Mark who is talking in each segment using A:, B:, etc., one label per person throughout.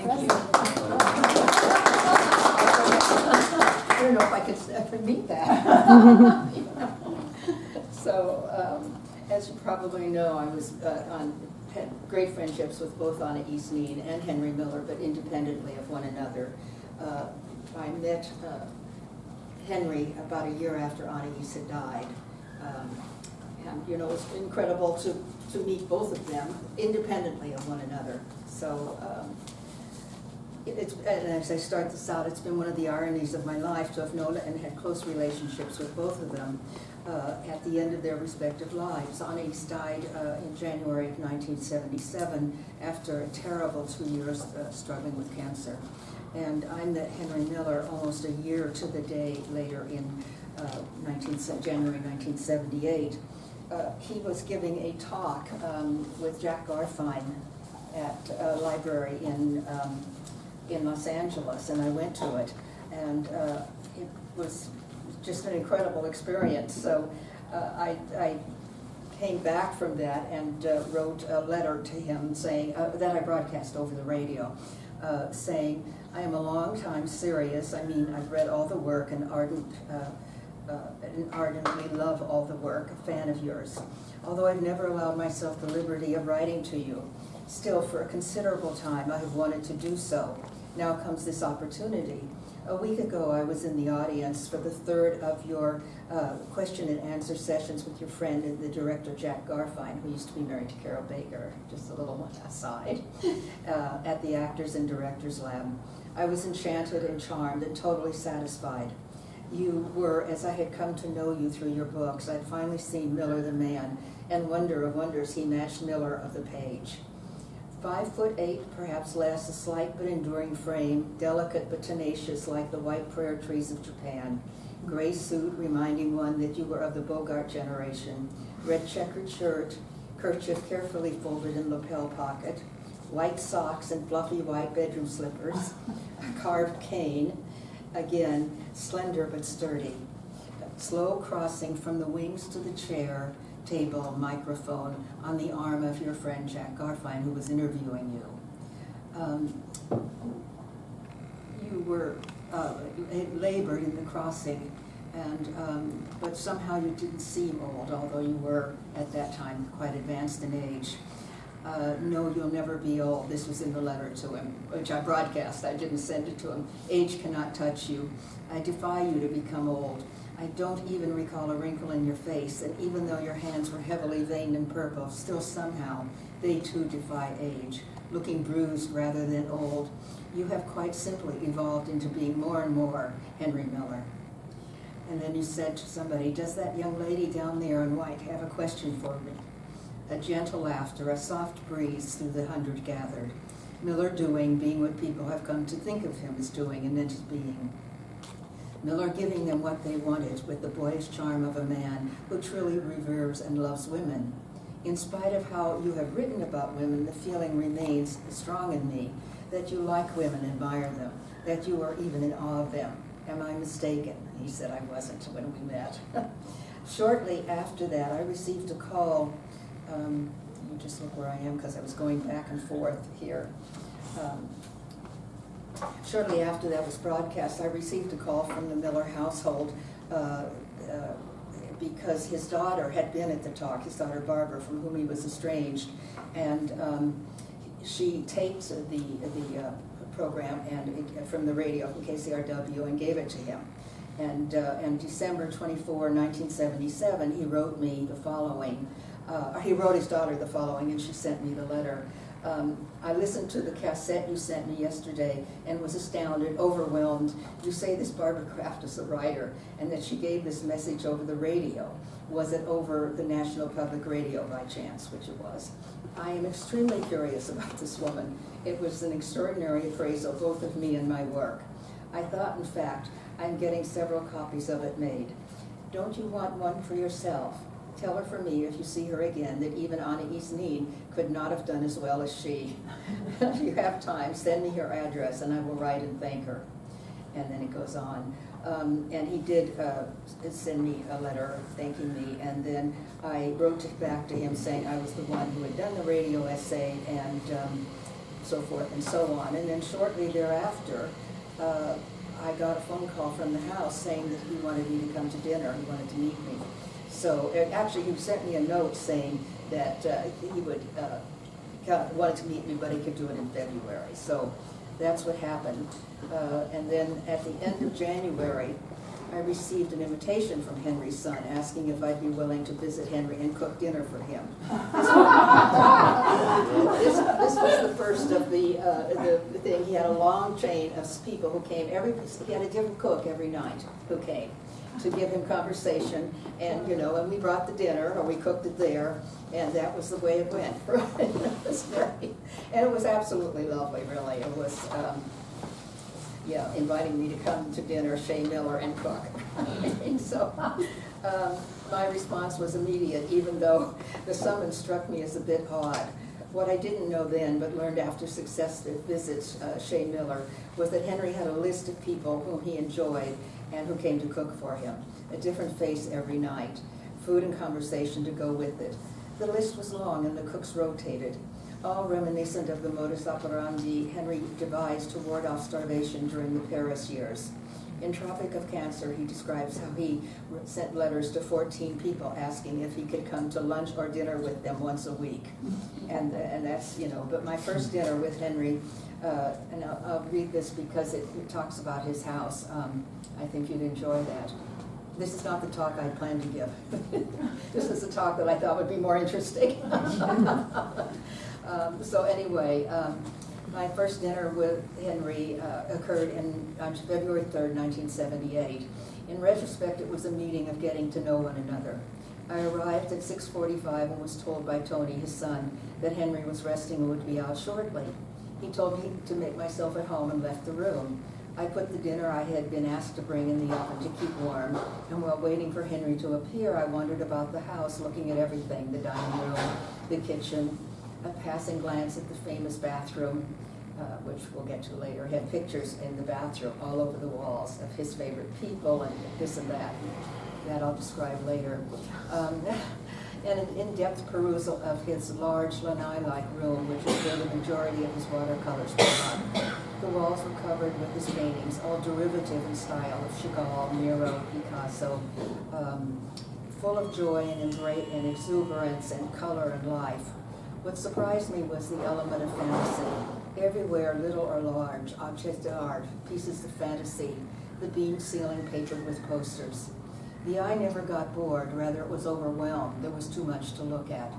A: I don't know if I could meet that. So, as you probably know, I was had great friendships with both Anna E. Sneed and Henry Miller, but independently of one another. I met Henry about a year after Anna East had died. And, you know, it's incredible to meet both of them independently of one another. So, and as I start this out, it's been one of the ironies of my life to have known and had close relationships with both of them at the end of their respective lives. Anna East died in January of 1977 after a terrible 2 years struggling with cancer. And I met Henry Miller almost a year to the day later in January 1978. He was giving a talk with Jack Garfein at a library in Los Angeles, and I went to it, and it was just an incredible experience. So I came back from that and wrote a letter to him saying, that I broadcast over the radio, saying, I am a long time serious. I mean, I've read all the work and ardently love all the work, a fan of yours. Although I've never allowed myself the liberty of writing to you, still for a considerable time I have wanted to do so. Now comes this opportunity. A week ago I was in the audience for the third of your question and answer sessions with your friend and the director Jack Garfein, who used to be married to Carol Baker, just a little aside, at the Actors and Directors Lab. I was enchanted and charmed and totally satisfied. You were, as I had come to know you through your books, I'd finally seen Miller the man, and wonder of wonders, he matched Miller of the page. 5'8", perhaps less, a slight but enduring frame, delicate but tenacious like the white prayer trees of Japan. Gray suit reminding one that you were of the Bogart generation. Red checkered shirt, kerchief carefully folded in lapel pocket. White socks and fluffy white bedroom slippers. A carved cane. Again, slender but sturdy. Slow crossing from the wings to the chair, table, microphone on the arm of your friend Jack Garfein, who was interviewing you. You were labored in the crossing, and but somehow you didn't seem old, although you were at that time quite advanced in age. No, you'll never be old. This was in the letter to him, which I broadcast. I didn't send it to him. Age cannot touch you. I defy you to become old. I don't even recall a wrinkle in your face, and even though your hands were heavily veined and purple, still somehow they too defy age, looking bruised rather than old. You have quite simply evolved into being more and more Henry Miller. And then you said to somebody, does that young lady down there in white have a question for me? A gentle laughter, a soft breeze through the hundred gathered. Miller doing, being what people have come to think of him as doing and then as being. Miller giving them what they wanted with the boyish charm of a man who truly reveres and loves women. In spite of how you have written about women, the feeling remains strong in me that you like women, admire them, that you are even in awe of them. Am I mistaken? He said I wasn't when we met. Shortly after that, I received a call. You just look where I am because I was going back and forth here. Shortly after that was broadcast, I received a call from the Miller household because his daughter had been at the talk, his daughter Barbara, from whom he was estranged, and she taped the program and from the radio from KCRW and gave it to him. And on December 24, 1977, he wrote me the following. He wrote his daughter the following, and she sent me the letter. I listened to the cassette you sent me yesterday and was astounded, overwhelmed. You say this Barbara Kraft is a writer and that she gave this message over the radio. Was it over the National Public Radio by chance, which it was? I am extremely curious about this woman. It was an extraordinary appraisal, both of me and my work. I thought, in fact, I'm getting several copies of it made. Don't you want one for yourself? Tell her for me, if you see her again, that even Anna E. Sneed could not have done as well as she. If you have time, send me her address and I will write and thank her. And then it goes on. And he did send me a letter thanking me, and then I wrote back to him saying I was the one who had done the radio essay and so forth and so on. And then shortly thereafter, I got a phone call from the house saying that he wanted me to come to dinner, he wanted to meet me. So actually he sent me a note saying that he would wanted to meet me, but he could do it in February. So that's what happened. And then at the end of January, I received an invitation from Henry's son asking if I'd be willing to visit Henry and cook dinner for him. This was the first of the thing. He had a long chain of people who came. He had a different cook every night who came to give him conversation, and and we brought the dinner, or we cooked it there, and that was the way it went. And it was absolutely lovely, really. It was. Inviting me to come to dinner, Shea Miller, and cook. So my response was immediate, even though the summons struck me as a bit odd. What I didn't know then, but learned after successive visits, Shea Miller, was that Henry had a list of people whom he enjoyed and who came to cook for him, a different face every night, food and conversation to go with it. The list was long and the cooks rotated, all reminiscent of the modus operandi Henry devised to ward off starvation during the Paris years. In Tropic of Cancer, he describes how he sent letters to 14 people asking if he could come to lunch or dinner with them once a week. And that's, but my first dinner with Henry, and I'll read this because it talks about his house. I think you'd enjoy that. This is not the talk I planned to give. This is a talk that I thought would be more interesting. So anyway, my first dinner with Henry occurred on February 3rd, 1978. In retrospect, it was a meeting of getting to know one another. I arrived at 6:45 and was told by Tony, his son, that Henry was resting and would be out shortly. He told me to make myself at home and left the room. I put the dinner I had been asked to bring in the oven to keep warm, and while waiting for Henry to appear, I wandered about the house looking at everything, the dining room, the kitchen, a passing glance at the famous bathroom, which we'll get to later, had pictures in the bathroom all over the walls of his favorite people and this and that. That I'll describe later. And an in-depth perusal of his large lanai-like room, which is where the majority of his watercolors were done. The walls were covered with his paintings, all derivative in style of Chagall, Miro, Picasso, full of joy and exuberance and color and life. What surprised me was the element of fantasy. Everywhere, little or large, objects of art, pieces of fantasy, the beamed ceiling papered with posters. The eye never got bored, rather it was overwhelmed. There was too much to look at.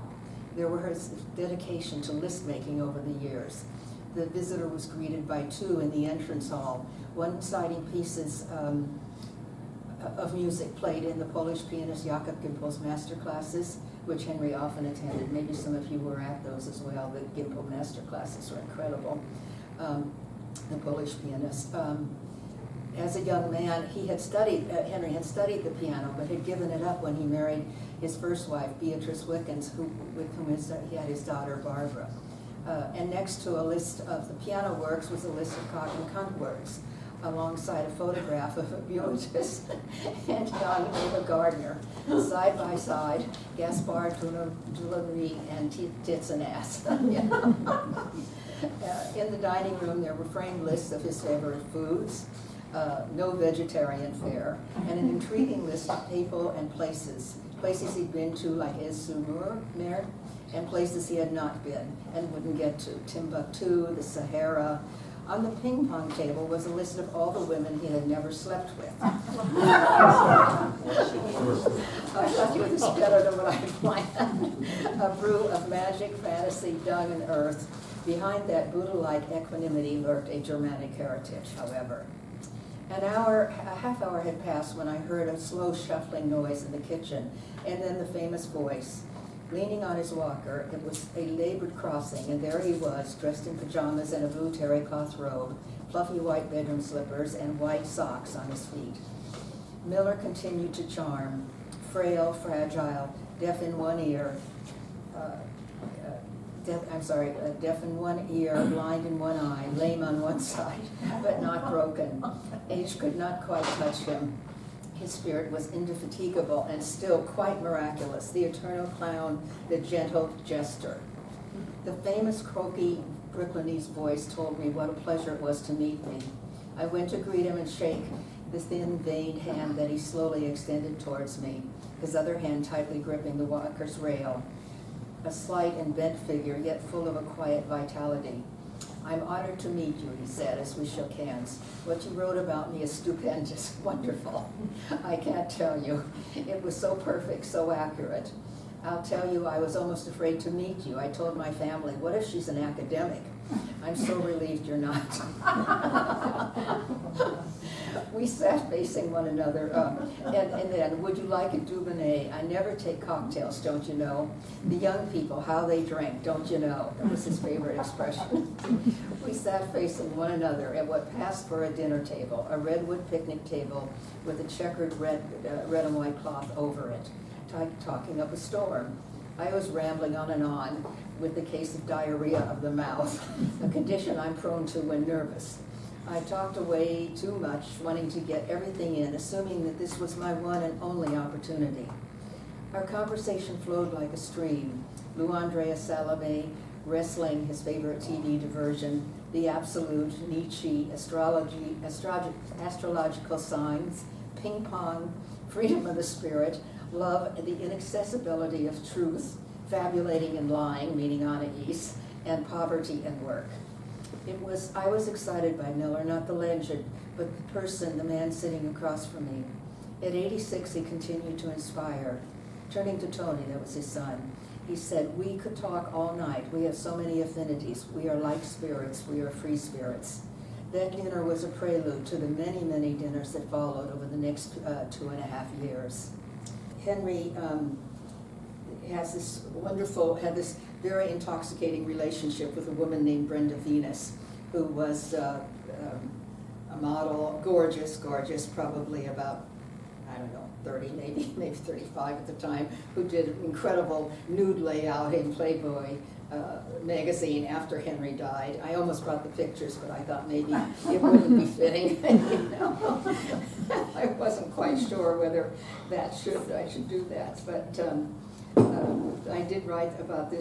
A: There were his dedication to list making over the years. The visitor was greeted by two in the entrance hall, one citing pieces of music played in the Polish pianist Jakub Gimpel's master classes, which Henry often attended. Maybe some of you were at those as well. The Gimpel master classes were incredible. The Polish pianist. As a young man, Henry had studied the piano, but had given it up when he married his first wife, Beatrice Wickens, with whom he had his daughter, Barbara. And next to a list of the piano works was a list of cock and cunt works, alongside a photograph of a Beatrice and young Ava Gardner, side by side, Gaspard Tuileries and Tits and Ass. In the dining room, there were framed lists of his favorite foods, no vegetarian fare, and an intriguing list of people and places he'd been to, like Ez-Sur-Mer, and places he had not been and wouldn't get to, Timbuktu, the Sahara. On the ping pong table was a list of all the women he had never slept with. I thought you was better than what I had planned. A brew of magic, fantasy, dung, and earth. Behind that Buddha-like equanimity lurked a Germanic heritage, however. A half hour had passed when I heard a slow shuffling noise in the kitchen, and then the famous voice. Leaning on his walker, it was a labored crossing, and there he was, dressed in pajamas and a blue terry cloth robe, fluffy white bedroom slippers, and white socks on his feet. Miller continued to charm, frail, fragile, deaf in one ear, deaf in one ear, blind in one eye, lame on one side, but not broken. Age could not quite touch him. His spirit was indefatigable and still quite miraculous, the eternal clown, the gentle jester. The famous croaky Brooklynese voice told me what a pleasure it was to meet me. I went to greet him and shake the thin, veined hand that he slowly extended towards me, his other hand tightly gripping the walker's rail. A slight and bent figure, yet full of a quiet vitality. "I'm honored to meet you," he said as we shook hands. "What you wrote about me is stupendous, wonderful. I can't tell you. It was so perfect, so accurate. I'll tell you, I was almost afraid to meet you. I told my family, what if she's an academic? I'm so relieved you're not." We sat facing one another, and then, "Would you like a Dubonnet? I never take cocktails, don't you know? The young people, how they drank, don't you know?" That was his favorite expression. We sat facing one another at what passed for a dinner table, a redwood picnic table with a checkered red and white cloth over it, talking up a storm. I was rambling on and on with the case of diarrhea of the mouth, a condition I'm prone to when nervous. I talked away too much, wanting to get everything in, assuming that this was my one and only opportunity. Our conversation flowed like a stream. Lou Andrea Salome, wrestling, his favorite TV diversion, the absolute, Nietzsche, astrological signs, ping pong, freedom of the spirit, love and the inaccessibility of truth, fabulating and lying, meaning Anais, and poverty and work. I was excited by Miller, not the legend, but the person, the man sitting across from me. At 86, he continued to inspire. Turning to Tony, that was his son, he said, "We could talk all night. We have so many affinities. We are like spirits. We are free spirits." That dinner was a prelude to the many, many dinners that followed over the next 2.5 years. Henry had this very intoxicating relationship with a woman named Brenda Venus, who was a model, gorgeous, probably about, 30, maybe 35 at the time, who did an incredible nude layout in Playboy magazine after Henry died. I almost brought the pictures, but I thought maybe it wouldn't be fitting. I wasn't quite sure whether I should do that, but I did write about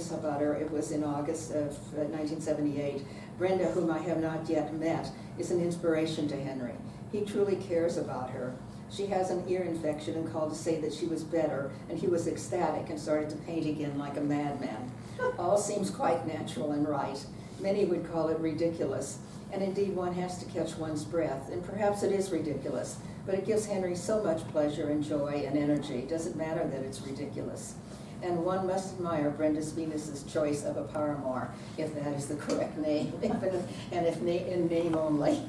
A: her. It was in August of 1978. Brenda, whom I have not yet met, is an inspiration to Henry. He truly cares about her. She has an ear infection and called to say that she was better, and he was ecstatic and started to paint again like a madman. All seems quite natural and right. Many would call it ridiculous, and indeed one has to catch one's breath, and perhaps it is ridiculous, but it gives Henry so much pleasure and joy and energy. It doesn't matter that it's ridiculous. And one must admire Brenda Venus's choice of a paramour, if that is the correct name, and if in name only.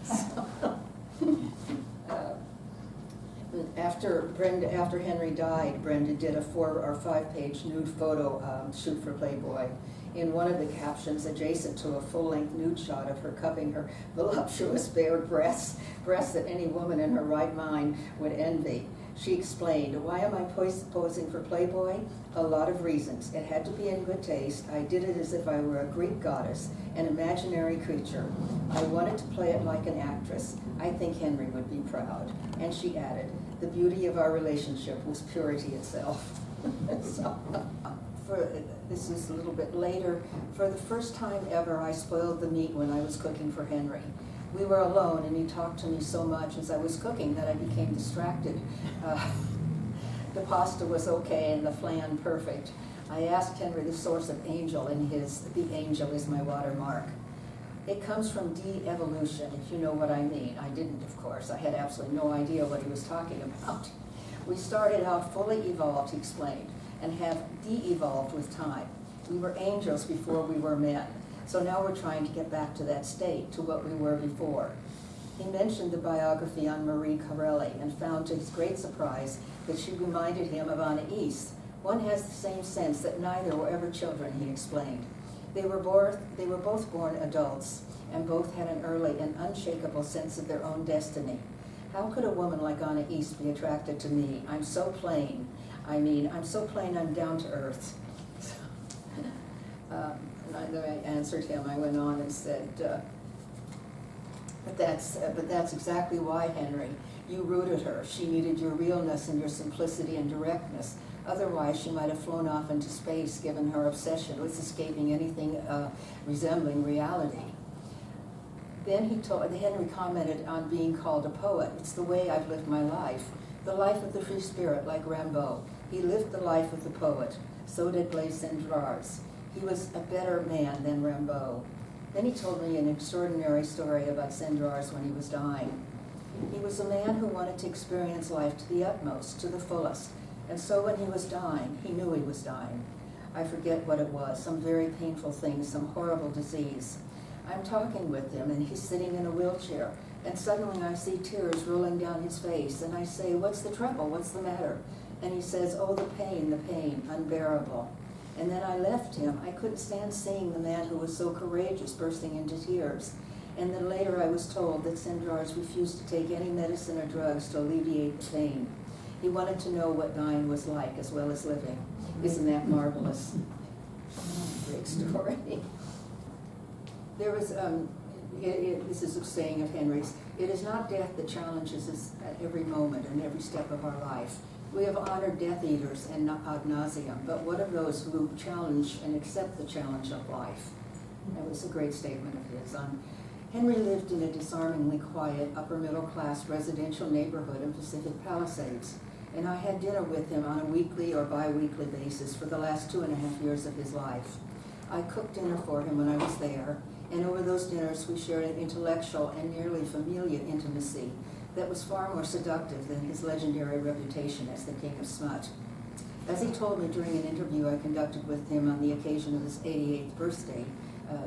A: After Henry died, Brenda did a 4 or 5 page nude photo shoot for Playboy. In one of the captions, adjacent to a full-length nude shot of her cupping her voluptuous bare breasts that any woman in her right mind would envy, she explained, "Why am I posing for Playboy? A lot of reasons. It had to be in good taste. I did it as if I were a Greek goddess, an imaginary creature. I wanted to play it like an actress. I think Henry would be proud." And she added, "The beauty of our relationship was purity itself." This is a little bit later. For the first time ever, I spoiled the meat when I was cooking for Henry. We were alone, and he talked to me so much as I was cooking that I became distracted. The pasta was okay and the flan perfect. I asked Henry the source of angel, and the angel is my watermark. It comes from de-evolution, if you know what I mean. I didn't, of course. I had absolutely no idea what he was talking about. We started out fully evolved, he explained, and have de-evolved with time. We were angels before we were men. So now we're trying to get back to that state, to what we were before. He mentioned the biography on Marie Corelli and found to his great surprise that she reminded him of Anais. One has the same sense that neither were ever children, he explained. They were both born adults, and both had an early and unshakable sense of their own destiny. How could a woman like Anais be attracted to me? I'm so plain. I'm so plain I'm down to earth. And I answered him. I went on and said, but that's exactly why, Henry. You rooted her. She needed your realness and your simplicity and directness, Otherwise, she might have flown off into space given her obsession with escaping anything resembling reality. Then Henry commented on being called a poet. It's the way I've lived my life. The life of the free spirit, like Rimbaud. He lived the life of the poet. So did Blaise Cendrars. He was a better man than Rimbaud. Then he told me an extraordinary story about Cendrars when he was dying. He was a man who wanted to experience life to the utmost, to the fullest. And so when he was dying, he knew he was dying. I forget what it was, some very painful thing, some horrible disease. I'm talking with him, and he's sitting in a wheelchair, and suddenly I see tears rolling down his face, and I say, "What's the trouble? What's the matter?" And he says, "Oh, the pain, unbearable." And then I left him. I couldn't stand seeing the man who was so courageous bursting into tears. And then later I was told that Cendrars refused to take any medicine or drugs to alleviate the pain. He wanted to know what dying was like as well as living. Isn't that marvelous? Great story. There was, this is a saying of Henry's, "It is not death that challenges us at every moment and every step of our life. We have honored Death Eaters and ad nauseum, but what of those who challenge and accept the challenge of life?" That was a great statement of his. Henry lived in a disarmingly quiet, upper-middle-class residential neighborhood in Pacific Palisades, and I had dinner with him on a weekly or bi-weekly basis for the last 2.5 years of his life. I cooked dinner for him when I was there, and over those dinners we shared an intellectual and nearly familial intimacy that was far more seductive than his legendary reputation as the King of Smut. As he told me during an interview I conducted with him on the occasion of his 88th birthday,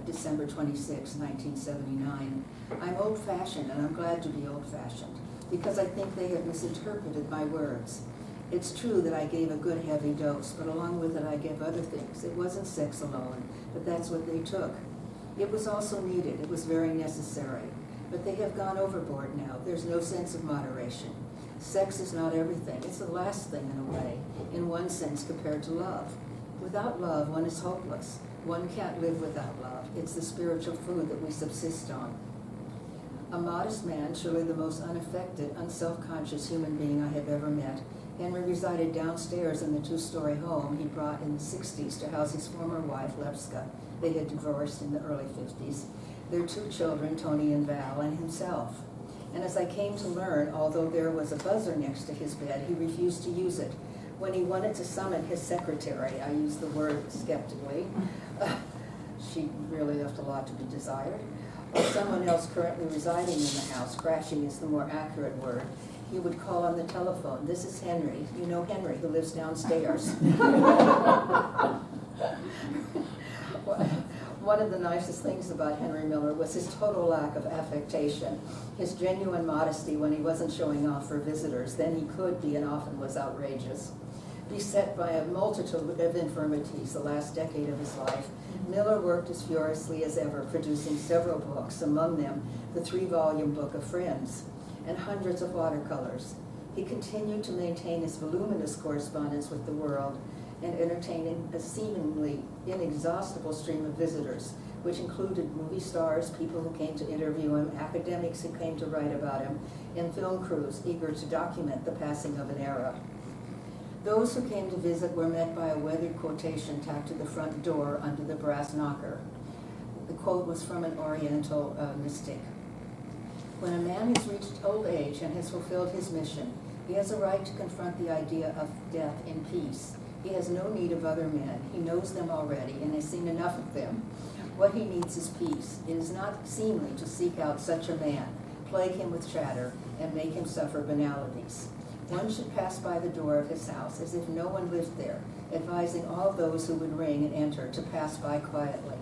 A: December 26, 1979, "I'm old-fashioned, and I'm glad to be old-fashioned, because I think they have misinterpreted my words. It's true that I gave a good heavy dose, but along with it I gave other things. It wasn't sex alone, but that's what they took. It was also needed. It was very necessary. But they have gone overboard now. There's no sense of moderation. Sex is not everything. It's the last thing in a way, in one sense compared to love. Without love, one is hopeless. One can't live without love. It's the spiritual food that we subsist on." A modest man, surely the most unaffected, unself-conscious human being I have ever met, Henry resided downstairs in the 2-story home he brought in the 60s to house his former wife, Lepska. They had divorced in the early 50s. Their 2 children, Tony and Val, and himself. And as I came to learn, although there was a buzzer next to his bed, he refused to use it. When he wanted to summon his secretary, I use the word skeptically, she really left a lot to be desired, or someone else currently residing in the house, crashing is the more accurate word, he would call on the telephone. "This is Henry. You know Henry, who lives downstairs." One of the nicest things about Henry Miller was his total lack of affectation, his genuine modesty when he wasn't showing off for visitors. Then he could be, and often was, outrageous. Beset by a multitude of infirmities the last decade of his life, Miller worked as furiously as ever, producing several books, among them the 3-volume Book of Friends, and hundreds of watercolors. He continued to maintain his voluminous correspondence with the world and entertaining a seemingly inexhaustible stream of visitors, which included movie stars, people who came to interview him, academics who came to write about him, and film crews eager to document the passing of an era. Those who came to visit were met by a weathered quotation tacked to the front door under the brass knocker. The quote was from an Oriental mystic. "When a man has reached old age and has fulfilled his mission, he has a right to confront the idea of death in peace. He has no need of other men. He knows them already and has seen enough of them. What he needs is peace. It is not seemly to seek out such a man, plague him with chatter, and make him suffer banalities. One should pass by the door of his house as if no one lived there, advising all those who would ring and enter to pass by quietly,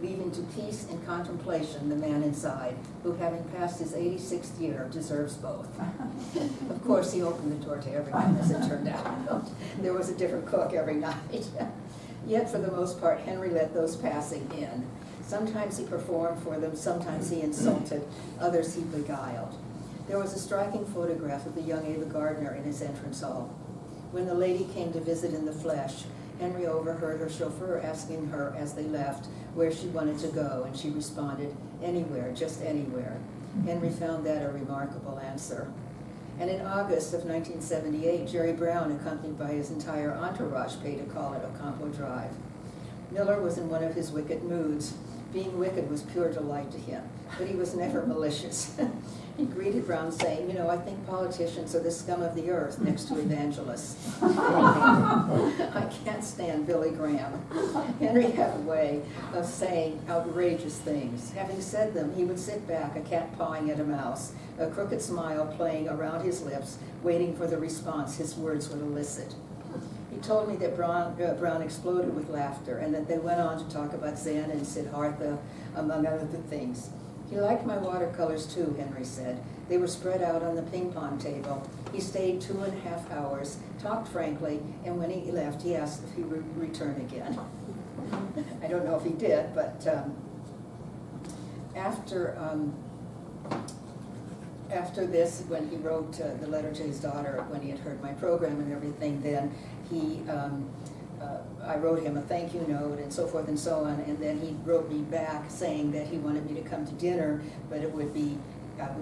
A: leaving to peace and contemplation the man inside, who, having passed his 86th year, deserves both." Of course, he opened the door to everyone, as it turned out. There was a different cook every night. Yet, for the most part, Henry let those passing in. Sometimes he performed for them, sometimes he insulted, others he beguiled. There was a striking photograph of the young Ava Gardner in his entrance hall. When the lady came to visit in the flesh, Henry overheard her chauffeur asking her as they left where she wanted to go, and she responded, "Anywhere, just anywhere." Henry found that a remarkable answer. And in August of 1978, Jerry Brown, accompanied by his entire entourage, paid a call at Ocampo Drive. Miller was in one of his wicked moods. Being wicked was pure delight to him, but he was never malicious. He greeted Brown saying, I think politicians are the scum of the earth next to evangelists. I can't stand Billy Graham. Henry had a way of saying outrageous things. Having said them, he would sit back, a cat pawing at a mouse, a crooked smile playing around his lips, waiting for the response his words would elicit. He told me that Brown exploded with laughter and that they went on to talk about Zen and Siddhartha, among other things. He liked my watercolors too, Henry said. They were spread out on the ping pong table. He stayed 2.5 hours, talked frankly, and when he left, he asked if he would return again. I don't know if he did, but after this, when he wrote the letter to his daughter, when he had heard my program and everything, then I wrote him a thank you note and so forth and so on, and then he wrote me back saying that he wanted me to come to dinner, but I would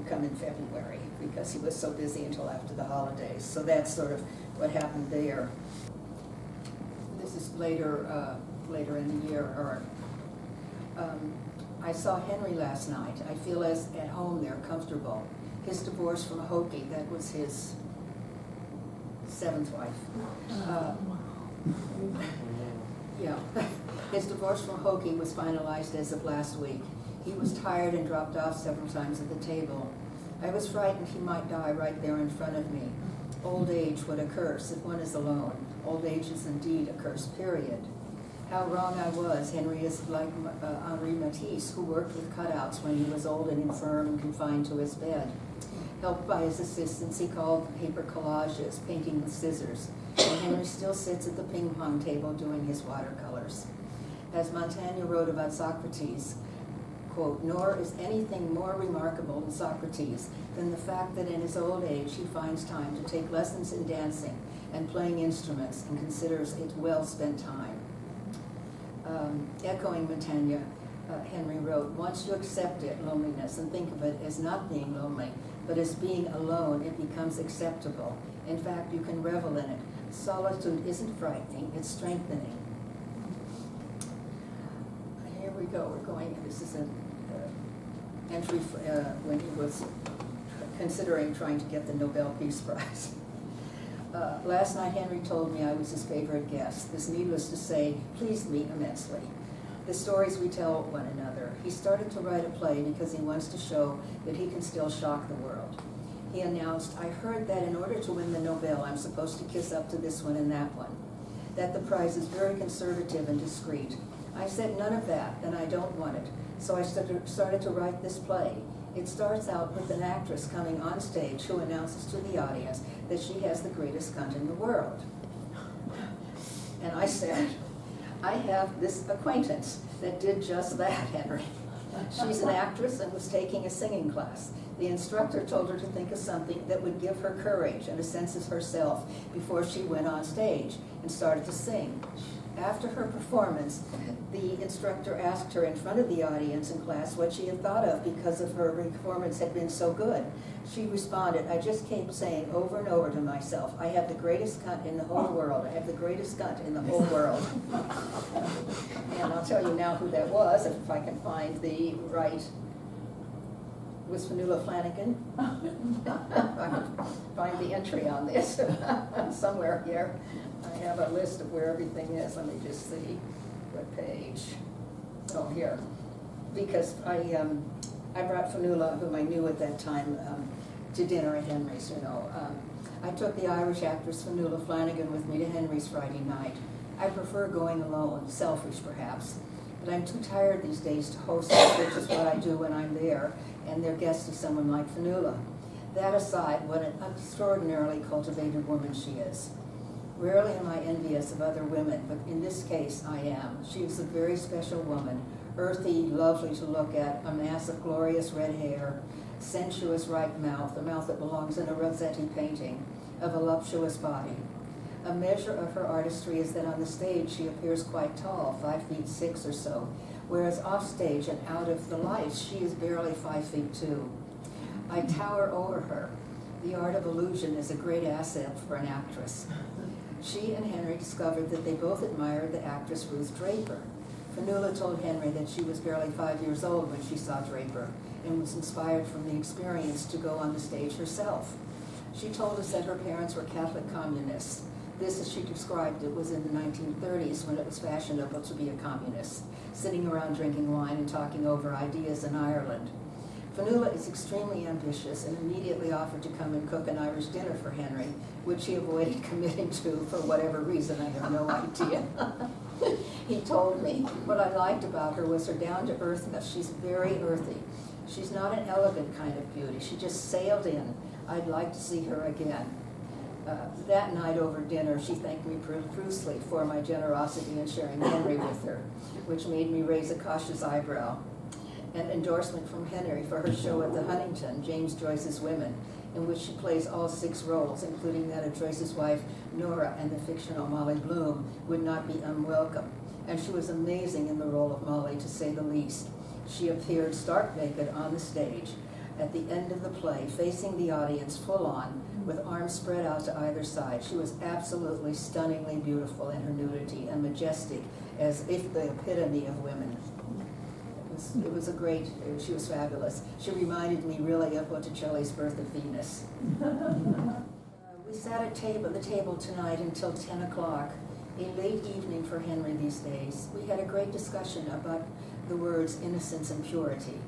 A: come in February because he was so busy until after the holidays. So that's sort of what happened there. This is later in the year. I saw Henry last night. I feel as at home there, comfortable. His divorce from Hokie, that was his 7th wife. Yeah, his divorce from Hokie was finalized as of last week. He was tired and dropped off several times at the table. I was frightened he might die right there in front of me. Old age, what a curse if one is alone. Old age is indeed a curse, period. How wrong I was. Henry is like Henri Matisse, who worked with cutouts when he was old and infirm and confined to his bed. Helped by his assistants, he called paper collages, painting with scissors. And Henry still sits at the ping pong table doing his watercolors. As Montaigne wrote about Socrates, quote, nor is anything more remarkable in Socrates than the fact that in his old age he finds time to take lessons in dancing and playing instruments and considers it well spent time. Echoing Montaigne, Henry wrote, once you accept it, loneliness, and think of it as not being lonely, but as being alone, it becomes acceptable. In fact, you can revel in it. Solitude isn't frightening, it's strengthening. Here we go, we're going, this is an entry when he was considering trying to get the Nobel Peace Prize. Last night, Henry told me I was his favorite guest. This, needless to say, pleased me immensely. The stories we tell one another. He started to write a play because he wants to show that he can still shock the world. He announced, I heard that in order to win the Nobel, I'm supposed to kiss up to this one and that one. That the prize is very conservative and discreet. I said none of that, and I don't want it. So I started to write this play. It starts out with an actress coming on stage who announces to the audience that she has the greatest cunt in the world. And I said, I have this acquaintance that did just that, Henry. She's an actress and was taking a singing class. The instructor told her to think of something that would give her courage and a sense of herself before she went on stage and started to sing. After her performance, the instructor asked her in front of the audience in class what she had thought of because of her performance had been so good. She responded, I just kept saying over and over to myself, I have the greatest cunt in the whole world. I have the greatest cunt in the whole world. And I'll tell you now who that was, if I can find the right. Was Fanula Flanagan? I can find the entry on this somewhere here. I have a list of where everything is. Let me just see what page. Oh, here. Because I brought Fanula, whom I knew at that time, to dinner at Henry's, I took the Irish actress Fanula Flanagan with me to Henry's Friday night. I prefer going alone, selfish perhaps, but I'm too tired these days to host, which is what I do when I'm there, and their guest is someone like Fanula. That aside, what an extraordinarily cultivated woman she is. Rarely am I envious of other women, but in this case I am. She is a very special woman, earthy, lovely to look at, a mass of glorious red hair, sensuous ripe mouth, a mouth that belongs in a Rossetti painting, a voluptuous body. A measure of her artistry is that on the stage she appears quite tall, 5'6" or so, whereas off stage and out of the lights she is barely 5'2". I tower over her. The art of illusion is a great asset for an actress. She and Henry discovered that they both admired the actress Ruth Draper. Fanula told Henry that she was barely 5 years old when she saw Draper and was inspired from the experience to go on the stage herself. She told us that her parents were Catholic communists. This, as she described it, was in the 1930s when it was fashionable to be a communist, sitting around drinking wine and talking over ideas in Ireland. Fanula is extremely ambitious and immediately offered to come and cook an Irish dinner for Henry, which he avoided committing to for whatever reason. I have no idea. He told me what I liked about her was her down-to-earthness. She's very earthy. She's not an elegant kind of beauty. She just sailed in. I'd like to see her again. That night over dinner, she thanked me profusely for my generosity in sharing Henry with her, which made me raise a cautious eyebrow. An endorsement from Henry for her show at the Huntington, James Joyce's Women, in which she plays all 6 roles, including that of Joyce's wife, Nora, and the fictional Molly Bloom, would not be unwelcome. And she was amazing in the role of Molly, to say the least. She appeared stark naked on the stage at the end of the play, facing the audience full on, with arms spread out to either side. She was absolutely stunningly beautiful in her nudity and majestic, as if the epitome of women. It was a great, she was fabulous. She reminded me really of Botticelli's Birth of Venus. We sat at the table tonight until 10 o'clock, a late evening for Henry these days. We had a great discussion about the words innocence and purity.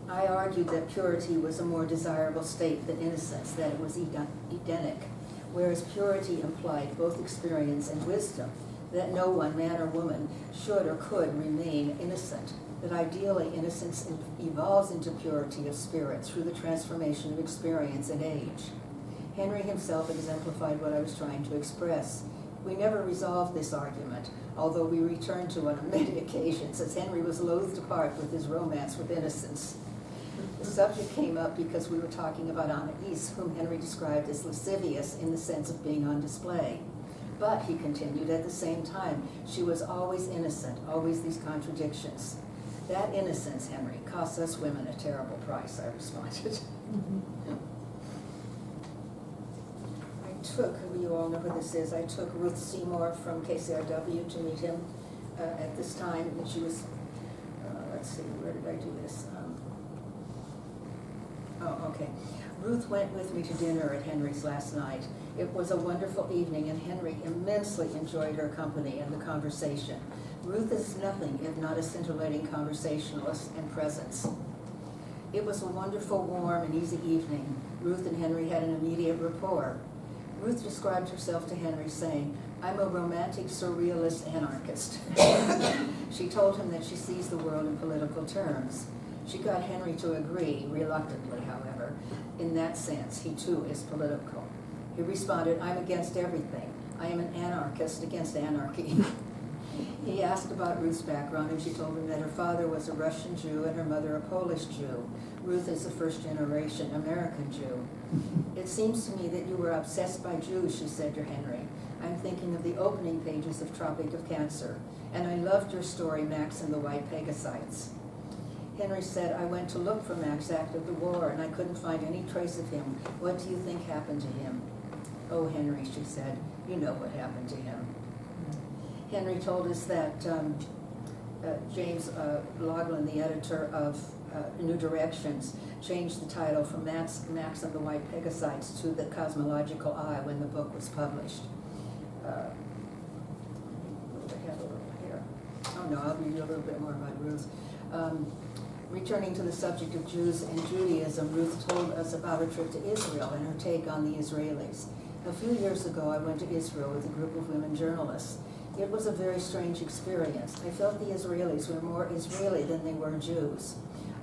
A: I argued that purity was a more desirable state than innocence, that it was Edenic, whereas purity implied both experience and wisdom, that no one, man or woman, should or could remain innocent, that ideally innocence evolves into purity of spirit through the transformation of experience and age. Henry himself exemplified what I was trying to express. We never resolved this argument, although we returned to it on many occasions, as Henry was loath to part with his romance with innocence. The subject came up because we were talking about Anais, whom Henry described as lascivious in the sense of being on display. But, he continued, at the same time, she was always innocent, always these contradictions. That innocence, Henry, costs us women a terrible price, I responded. You all know who this is, I took Ruth Seymour from KCRW to meet him at this time, and she was, let's see, where did I do this? Okay. Ruth went with me to dinner at Henry's last night. It was a wonderful evening, and Henry immensely enjoyed her company and the conversation. Ruth is nothing if not a scintillating conversationalist and presence. It was a wonderful, warm, and easy evening. Ruth and Henry had an immediate rapport. Ruth described herself to Henry saying, "I'm a romantic, surrealist anarchist." She told him that she sees the world in political terms. She got Henry to agree, reluctantly, however. In that sense, he too is political. He responded, "I'm against everything. I am an anarchist against anarchy." He asked about Ruth's background, and she told him that her father was a Russian Jew and her mother a Polish Jew. Ruth is a first-generation American Jew. "It seems to me that you were obsessed by Jews," she said to Henry. "I'm thinking of the opening pages of Tropic of Cancer, and I loved your story, Max and the White Pegasites." Henry said, "I went to look for Max after the war, and I couldn't find any trace of him. What do you think happened to him?" "Oh, Henry," she said, "you know what happened to him." Henry told us that James Laughlin, the editor of New Directions, changed the title from Max and the White Pegasites to The Cosmological Eye when the book was published. I'll read you a little bit more about Ruth. Returning to the subject of Jews and Judaism, Ruth told us about her trip to Israel and her take on the Israelis. A few years ago, I went to Israel with a group of women journalists. It was a very strange experience. I felt the Israelis were more Israeli than they were Jews.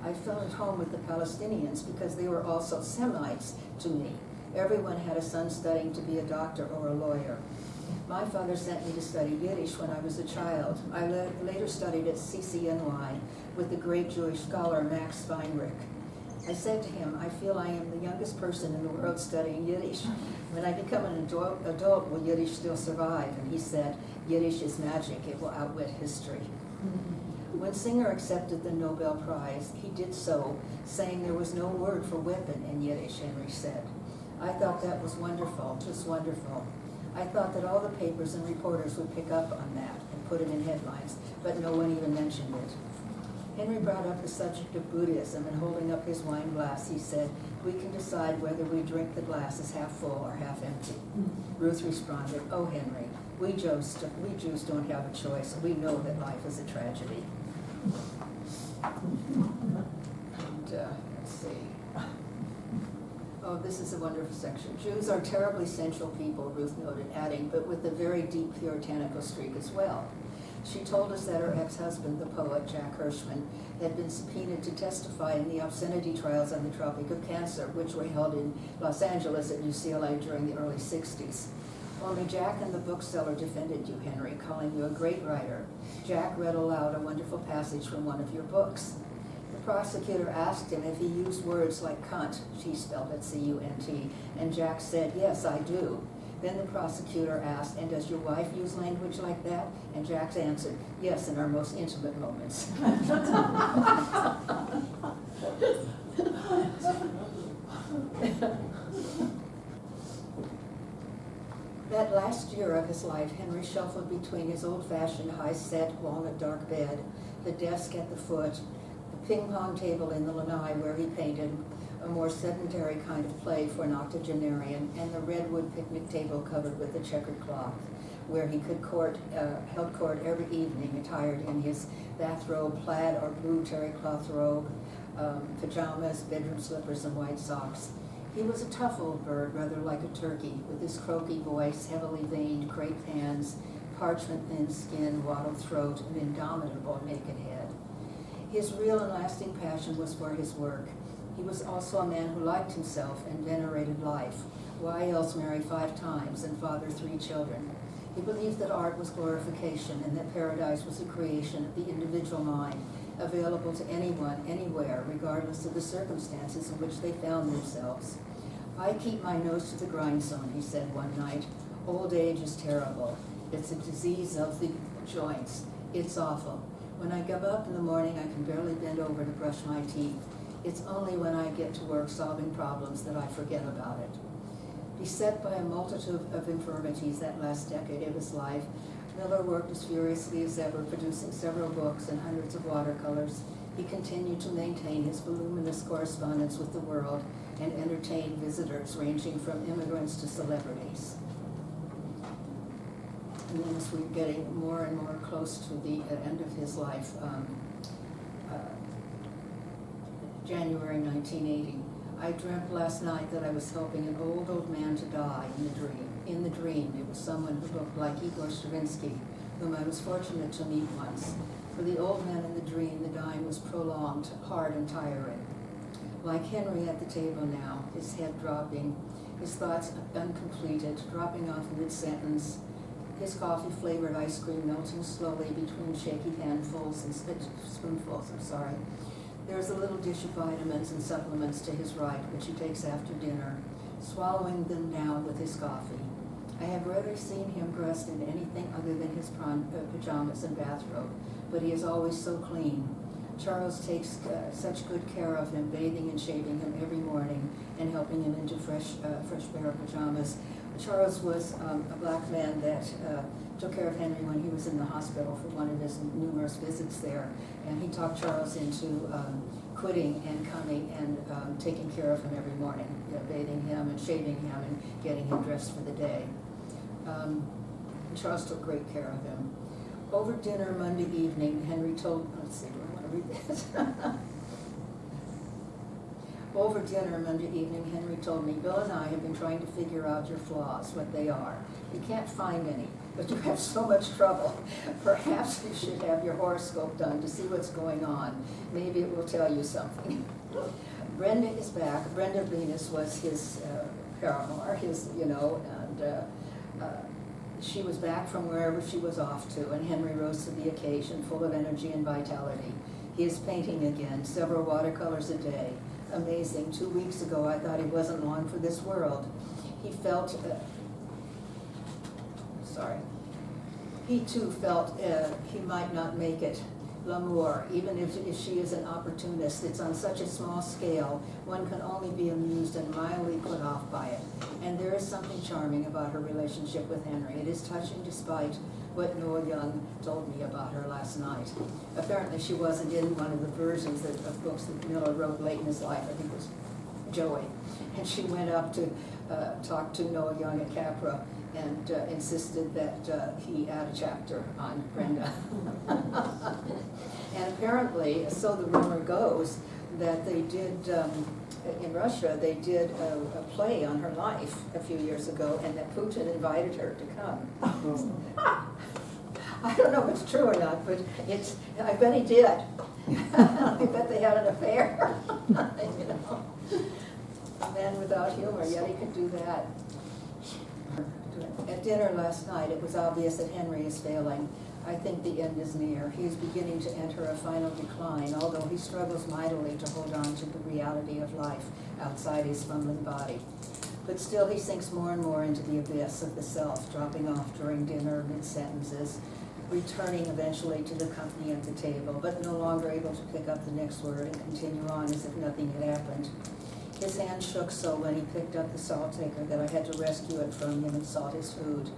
A: I felt at home with the Palestinians because they were also Semites to me. Everyone had a son studying to be a doctor or a lawyer. My father sent me to study Yiddish when I was a child. I later studied at CCNY with the great Jewish scholar Max Weinrich. I said to him, "I feel I am the youngest person in the world studying Yiddish. When I become an adult, will Yiddish still survive?" And he said, "Yiddish is magic. It will outwit history." When Singer accepted the Nobel Prize, he did so saying there was no word for weapon in Yiddish, Henry said. I thought that was wonderful, just wonderful. I thought that all the papers and reporters would pick up on that and put it in headlines, but no one even mentioned it. Henry brought up the subject of Buddhism, and holding up his wine glass, he said, "We can decide whether we drink the glass as half full or half empty." Ruth responded, "Oh, Henry, we Jews don't have a choice. We know that life is a tragedy." And, let's see. Oh, this is a wonderful section. Jews are terribly sensual people, Ruth noted, adding, but with a very deep puritanical streak as well. She told us that her ex-husband, the poet Jack Hirschman, had been subpoenaed to testify in the obscenity trials on the Tropic of Cancer, which were held in Los Angeles at UCLA during the early 60s. Only Jack and the bookseller defended you, Henry, calling you a great writer. Jack read aloud a wonderful passage from one of your books. The prosecutor asked him if he used words like cunt, she spelled it C-U-N-T, and Jack said, "Yes, I do." Then the prosecutor asked, "And does your wife use language like that?" And Jack's answered, "Yes, in our most intimate moments." That last year of his life, Henry shuffled between his old-fashioned, high-set, walnut dark bed, the desk at the foot, the ping-pong table in the lanai where he painted, a more sedentary kind of play for an octogenarian, and the redwood picnic table covered with a checkered cloth, where he could held court every evening, attired in his bathrobe, plaid or blue terry cloth robe, pajamas, bedroom slippers, and white socks. He was a tough old bird, rather like a turkey, with his croaky voice, heavily veined, crepe hands, parchment-thin skin, wattled throat, and indomitable naked head. His real and lasting passion was for his work. He was also a man who liked himself and venerated life. Why else marry 5 times and father 3 children? He believed that art was glorification and that paradise was a creation of the individual mind, available to anyone, anywhere, regardless of the circumstances in which they found themselves. "I keep my nose to the grindstone," he said one night. "Old age is terrible. It's a disease of the joints. It's awful. When I get up in the morning, I can barely bend over to brush my teeth. It's only when I get to work solving problems that I forget about it." Beset by a multitude of infirmities that last decade of his life, Miller worked as furiously as ever, producing several books and hundreds of watercolors. He continued to maintain his voluminous correspondence with the world and entertain visitors ranging from immigrants to celebrities. And then as we're getting more and more close to the end of his life, January 1980, "I dreamt last night that I was helping an old man to die in the dream. In the dream, it was someone who looked like Igor Stravinsky, whom I was fortunate to meet once. For the old man in the dream, the dying was prolonged, hard and tiring. Like Henry at the table now, his head dropping, his thoughts uncompleted, dropping off mid-sentence, his coffee-flavored ice cream melting slowly between shaky handfuls and spoonfuls, There's a little dish of vitamins and supplements to his right, which he takes after dinner, swallowing them down with his coffee. I have rarely seen him dressed in anything other than his pajamas and bathrobe, but he is always so clean. Charles takes such good care of him, bathing and shaving him every morning and helping him into fresh pair of pajamas. Charles was a black man that took care of Henry when he was in the hospital for one of his numerous visits there, and he talked Charles into quitting and coming and taking care of him every morning, bathing him and shaving him and getting him dressed for the day. And Charles took great care of him. Over dinner Monday evening, Henry told, do I want to read this? Over dinner Monday evening, Henry told me, "Bill and I have been trying to figure out your flaws, what they are. We can't find any, but you have so much trouble. Perhaps you should have your horoscope done to see what's going on. Maybe it will tell you something." Brenda is back. Brenda Venus was his paramour, she was back from wherever she was off to, and Henry rose to the occasion, full of energy and vitality. He is painting again, several watercolors a day. Amazing. 2 weeks ago, I thought he wasn't long for this world. He too felt he might not make it L'amour, even if she is an opportunist, it's on such a small scale, one can only be amused and mildly put off by it. And there is something charming about her relationship with Henry. It is touching despite what Noah Young told me about her last night. Apparently she wasn't in one of the versions of books that Miller wrote late in his life. I think it was Joey. And she went up to talk to Noah Young at Capra and insisted that he add a chapter on Brenda. And apparently, so the rumor goes, that they did, in Russia, they did a play on her life a few years ago, and that Putin invited her to come. I don't know if it's true or not, but I bet he did. I bet they had an affair. You know, a man without humor, yet he could do that. At dinner last night, it was obvious that Henry is failing. I think the end is near. He is beginning to enter a final decline, although he struggles mightily to hold on to the reality of life outside his fumbling body. But still he sinks more and more into the abyss of the self, dropping off during dinner mid-sentences, returning eventually to the company at the table, but no longer able to pick up the next word and continue on as if nothing had happened. His hand shook so when he picked up the salt taker that I had to rescue it from him and salt his food.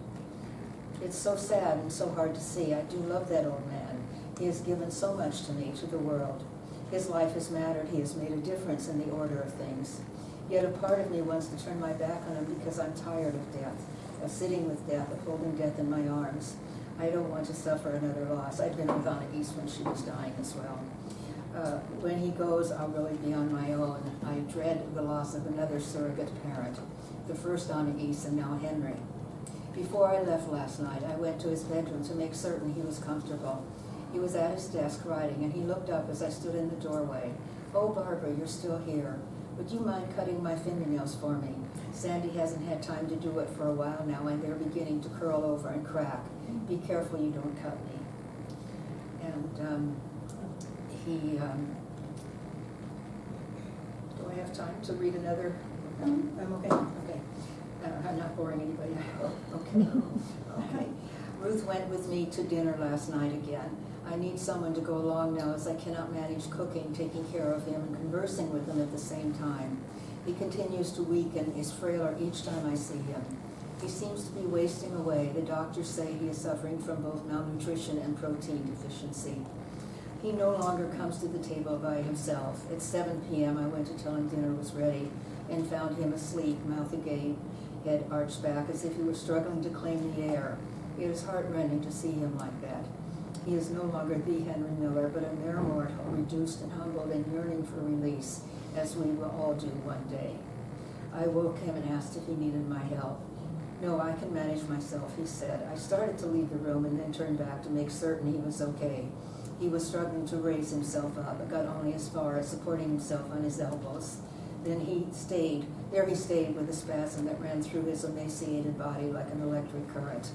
A: It's so sad and so hard to see. I do love that old man. He has given so much to me, to the world. His life has mattered. He has made a difference in the order of things. Yet a part of me wants to turn my back on him because I'm tired of death, of sitting with death, of holding death in my arms. I don't want to suffer another loss. I've been with Anna East when she was dying as well. When he goes, I'll really be on my own. I dread the loss of another surrogate parent, the first Anna East and now Henry. Before I left last night, I went to his bedroom to make certain he was comfortable. He was at his desk writing, and he looked up as I stood in the doorway. "Oh, Barbara, you're still here. Would you mind cutting my fingernails for me? Sandy hasn't had time to do it for a while now, and they're beginning to curl over and crack. Be careful you don't cut me." And do I have time to read another? I'm okay? Okay. I'm not boring anybody, I hope. Okay. Okay. Ruth went with me to dinner last night again. I need someone to go along now as I cannot manage cooking, taking care of him, and conversing with him at the same time. He continues to weaken, is frailer each time I see him. He seems to be wasting away. The doctors say he is suffering from both malnutrition and protein deficiency. He no longer comes to the table by himself. At 7 p.m. I went to tell him dinner was ready and found him asleep, mouth agape, head arched back as if he were struggling to claim the air. It is heartrending to see him like that. He is no longer the Henry Miller, but a mere mortal, reduced and humbled and yearning for release, as we will all do one day. I woke him and asked if he needed my help. "No, I can manage myself," he said. I started to leave the room and then turned back to make certain he was okay. He was struggling to raise himself up, but got only as far as supporting himself on his elbows. Then he stayed with a spasm that ran through his emaciated body like an electric current.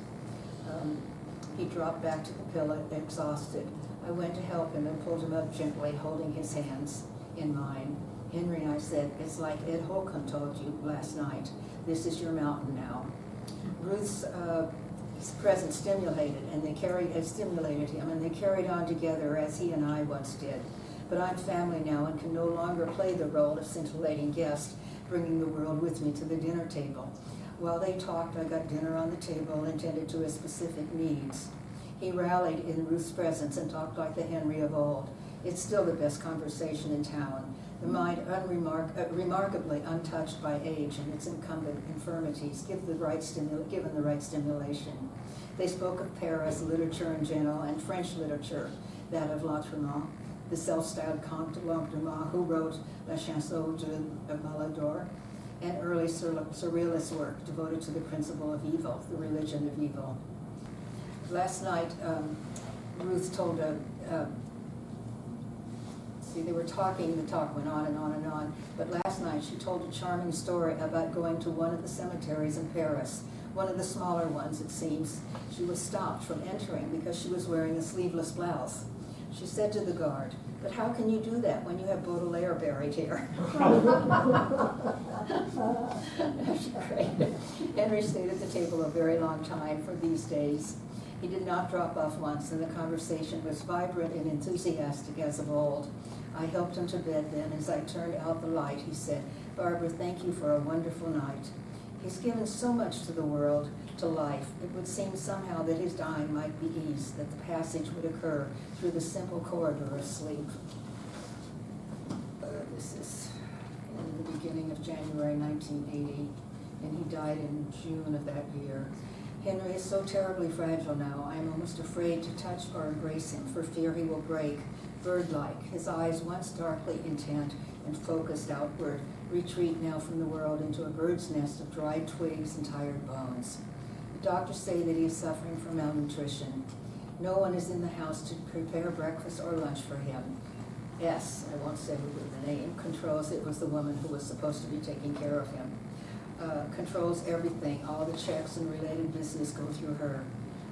A: He dropped back to the pillow, exhausted. I went to help him and pulled him up gently, holding his hands in mine. "Henry," I said, "it's like Ed Holcomb told you last night. This is your mountain now." Ruth's presence stimulated him, and they carried on together as he and I once did. But I'm family now and can no longer play the role of scintillating guest, bringing the world with me to the dinner table. While they talked, I got dinner on the table and tended to his specific needs. He rallied in Ruth's presence and talked like the Henry of old. It's still the best conversation in town. The mind, remarkably untouched by age and its incumbent infirmities, given the right stimulation. They spoke of Paris literature in general and French literature, that of Lautréamont, the self-styled Comte de Lautréamont, who wrote La Chanson de Malador, and early surrealist work devoted to the principle of evil, the religion of evil. Last night, Ruth told they were talking, the talk went on and on and on, but last night she told a charming story about going to one of the cemeteries in Paris, one of the smaller ones, it seems. She was stopped from entering because she was wearing a sleeveless blouse. She said to the guard, "But how can you do that when you have Baudelaire buried here?" Henry stayed at the table a very long time for these days. He did not drop off once, and the conversation was vibrant and enthusiastic as of old. I helped him to bed then. As I turned out the light, he said, "Barbara, thank you for a wonderful night." He's given so much to the world, to life. It would seem somehow that his dying might be eased, that the passage would occur through the simple corridor of sleep. This is in the beginning of January 1980, and he died in June of that year. Henry is so terribly fragile now, I am almost afraid to touch or embrace him for fear he will break. Bird-like, his eyes once darkly intent and focused outward, retreat now from the world into a bird's nest of dried twigs and tired bones. The doctors say that he is suffering from malnutrition. No one is in the house to prepare breakfast or lunch for him. S, I won't say the name, controls, it was the woman who was supposed to be taking care of him. Controls everything. All the checks and related business go through her.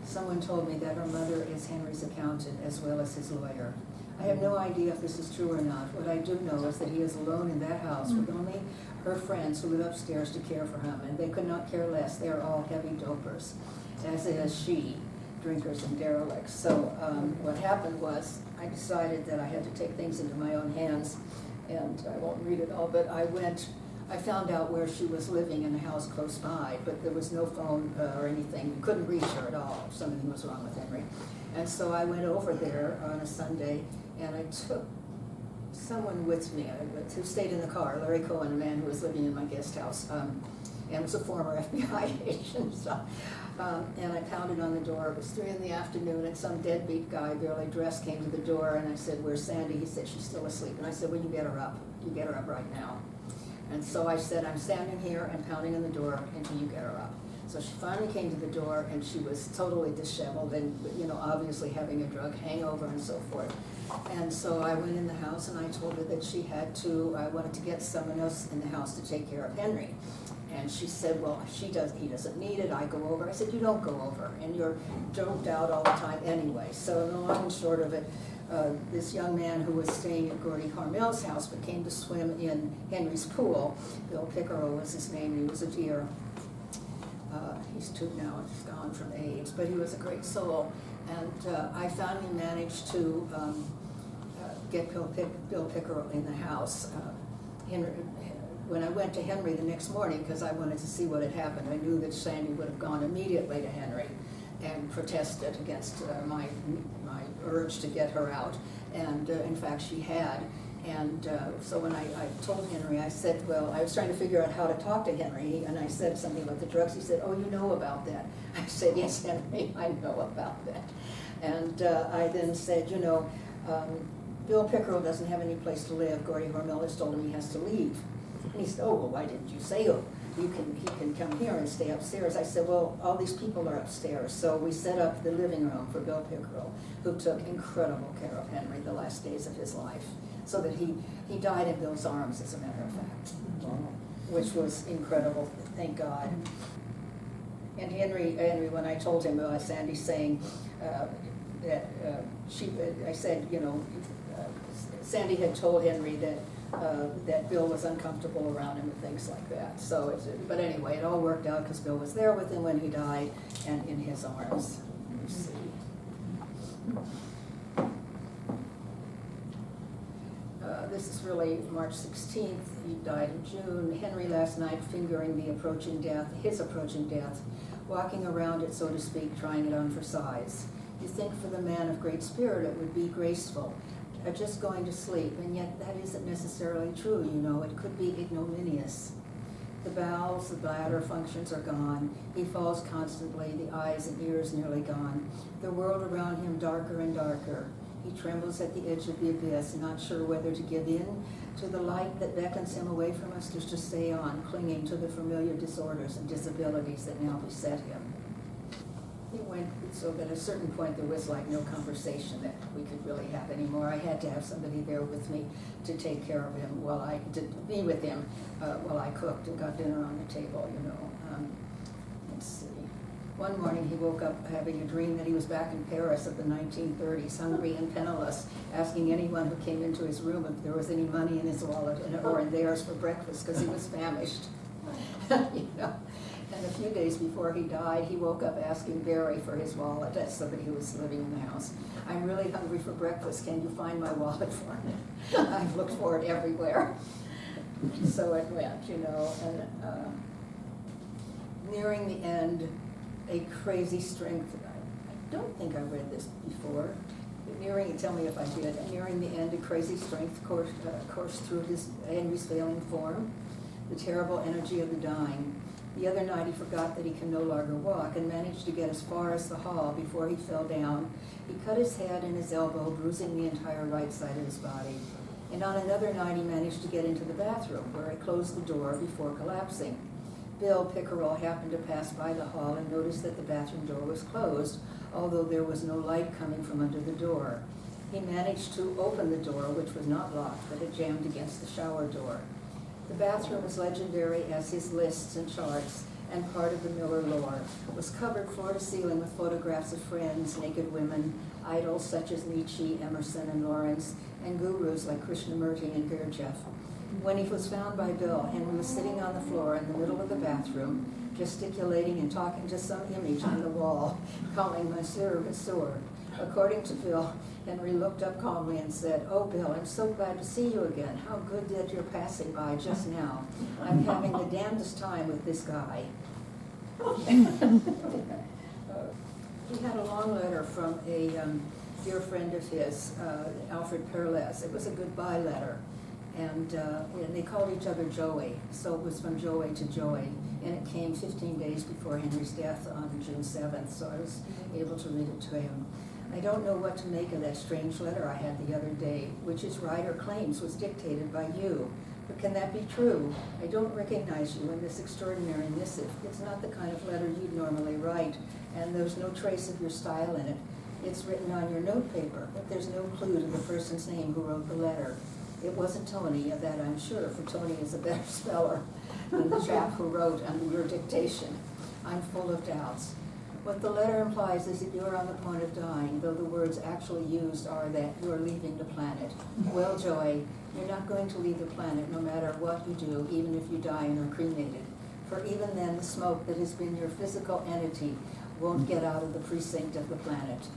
A: Someone told me that her mother is Henry's accountant as well as his lawyer. I have no idea if this is true or not. What I do know is that he is alone in that house with only her friends who live upstairs to care for him, and they could not care less. They are all heavy dopers, as is she, drinkers and derelicts. So what happened was I decided that I had to take things into my own hands, and I won't read it all, but I found out where she was living in a house close by, but there was no phone or anything. You couldn't reach her at all if something was wrong with Henry. And so I went over there on a Sunday, and I took someone with me who stayed in the car, Larry Cohen, a man who was living in my guest house, and was a former FBI agent. So, and I pounded on the door. It was 3 in the afternoon, and some deadbeat guy, barely dressed, came to the door, and I said, "Where's Sandy?" He said, "She's still asleep." And I said, "Well, you get her up. You get her up right now." And so I said, "I'm standing here and pounding on the door until you get her up." So she finally came to the door, and she was totally disheveled and, obviously having a drug hangover and so forth. And so I went in the house and I told her that I wanted to get someone else in the house to take care of Henry. And she said, "Well, he doesn't need it, I go over." I said, "You don't go over, and you're doped out all the time anyway." So the long and short of it, this young man who was staying at Gordy Harmel's house but came to swim in Henry's pool, Bill Pickerel was his name, he was a dear. He's 2 now, he's gone from AIDS, but he was a great soul. And I finally managed to get Bill Pickerel in the house. When I went to Henry the next morning, because I wanted to see what had happened, I knew that Sandy would have gone immediately to Henry and protested against my urge to get her out. And in fact, she had. And so when I told Henry, I said, well, I was trying to figure out how to talk to Henry, and I said something about the drugs. He said, "Oh, you know about that." I said, "Yes, Henry, I know about that." And I then said, Bill Pickerel doesn't have any place to live. Gordy Hormel has told him he has to leave. And he said, "Oh, well, why didn't you say so? He can come here and stay upstairs." I said, "Well, all these people are upstairs." So we set up the living room for Bill Pickerel, who took incredible care of Henry the last days of his life. So that he died in Bill's arms, as a matter of fact, which was incredible, thank God. And Henry, when I told him, Sandy saying that I said, Sandy had told Henry that Bill was uncomfortable around him and things like that. So, but anyway, it all worked out because Bill was there with him when he died and in his arms. Let me see. This is really March 16th. He died in June. Henry last night fingering his approaching death, walking around it, so to speak, trying it on for size. You think for the man of great spirit it would be graceful, just going to sleep, and yet that isn't necessarily true, It could be ignominious. The bowels, the bladder functions are gone. He falls constantly, the eyes and ears nearly gone. The world around him darker and darker. He trembles at the edge of the abyss, not sure whether to give in to the light that beckons him away from us, or to stay on, clinging to the familiar disorders and disabilities that now beset him. It went so that at a certain point there was like no conversation that we could really have anymore. I had to have somebody there with me to take care of him while I cooked and got dinner on the table, Let's see. One morning he woke up having a dream that he was back in Paris of the 1930s, hungry and penniless, asking anyone who came into his room if there was any money in his wallet or in theirs for breakfast, because he was famished. And a few days before he died, he woke up asking Barry for his wallet. That's somebody who was living in the house. I'm really hungry for breakfast. Can you find my wallet for me? I've looked for it everywhere. So it went, you know. And nearing the end, a crazy strength. I don't think I read this before. Tell me if I did. Nearing the end, a crazy strength coursed through Henry's failing form, the terrible energy of the dying. The other night he forgot that he can no longer walk and managed to get as far as the hall before he fell down. He cut his head and his elbow, bruising the entire right side of his body. And on another night he managed to get into the bathroom, where he closed the door before collapsing. Bill Pickerel happened to pass by the hall and noticed that the bathroom door was closed, although there was no light coming from under the door. He managed to open the door, which was not locked, but had jammed against the shower door. The bathroom was legendary as his lists and charts, and part of the Miller lore. It was covered floor to ceiling with photographs of friends, naked women, idols such as Nietzsche, Emerson, and Lawrence, and gurus like Krishnamurti and Gurdjieff. When he was found by Bill, Henry was sitting on the floor in the middle of the bathroom, gesticulating and talking to some image on the wall, calling Monsieur, Monsieur. According to Bill, Henry looked up calmly and said, "Oh, Bill, I'm so glad to see you again. How good that you're passing by just now. I'm having the damnedest time with this guy." He had a long letter from a dear friend of his, Alfred Perles. It was a goodbye letter. And they called each other Joey, so it was from Joey to Joey, and it came 15 days before Henry's death on June 7th, so I was able to read it to him. I don't know what to make of that strange letter I had the other day, which his writer claims was dictated by you. But can that be true? I don't recognize you in this extraordinary missive. It's not the kind of letter you'd normally write, and there's no trace of your style in it. It's written on your notepaper, but there's no clue to the person's name who wrote the letter. It wasn't Tony, of that I'm sure, for Tony is a better speller than the chap who wrote under your dictation. I'm full of doubts. What the letter implies is that you're on the point of dying, though the words actually used are that you're leaving the planet. Well, Joey, you're not going to leave the planet no matter what you do, even if you die and are cremated. For even then, the smoke that has been your physical entity won't get out of the precinct of the planet.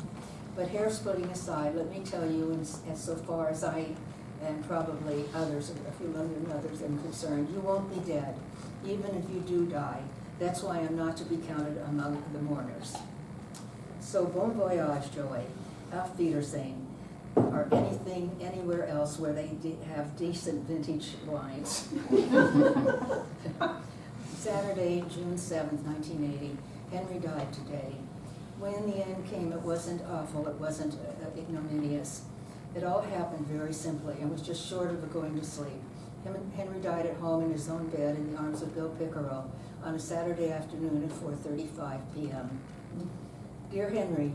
A: But hair splitting aside, let me tell you, as so far as I and probably others, a few million others am concerned, you won't be dead, even if you do die. That's why I'm not to be counted among the mourners. So bon voyage, Joey. Auf Wiedersehen. Or anything anywhere else where they have decent vintage wines. Saturday, June 7th, 1980. Henry died today. When the end came, it wasn't awful, it wasn't ignominious. It all happened very simply and was just short of going to sleep. Henry died at home in his own bed in the arms of Bill Pickerel on a Saturday afternoon at 4:35 p.m. Dear Henry,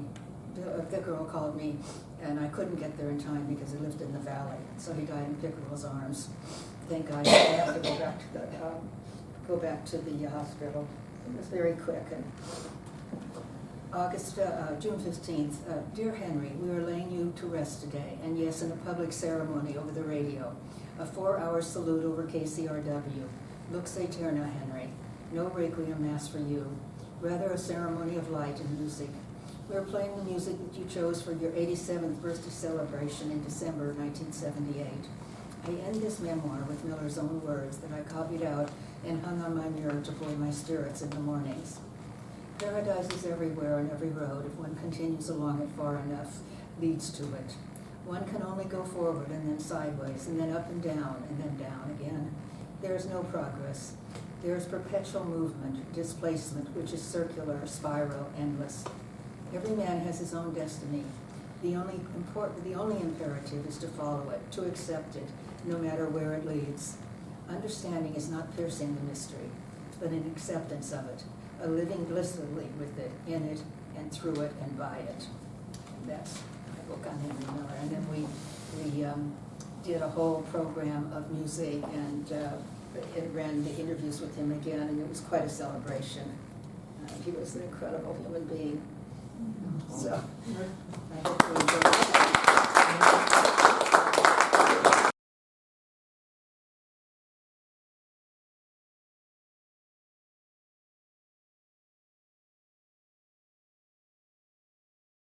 A: Bill Pickerel called me, and I couldn't get there in time because he lived in the valley, so he died in Pickerel's arms. Thank God he didn't have to go back to the hospital. It was very quick. And June 15th, Dear Henry, we are laying you to rest today, and yes, in a public ceremony over the radio. A 4-hour salute over KCRW. Lux Aeterna, Henry. No requiem mass for you. Rather a ceremony of light and music. We are playing the music that you chose for your 87th birthday celebration in December 1978. I end this memoir with Miller's own words that I copied out and hung on my mirror to buoy my spirits in the mornings. Paradise is everywhere on every road if one continues along it far enough, leads to it. One can only go forward and then sideways and then up and then down again. There is no progress. There is perpetual movement, displacement, which is circular, spiral, endless. Every man has his own destiny. The only imperative is to follow it, to accept it, no matter where it leads. Understanding is not piercing the mystery, but an acceptance of it, a living blissfully with it, in it, and through it, and by it. And that's my book on Henry Miller. And then we did a whole program of music, and it ran the interviews with him again, and it was quite a celebration. He was an incredible human being. So I hope you enjoyed it.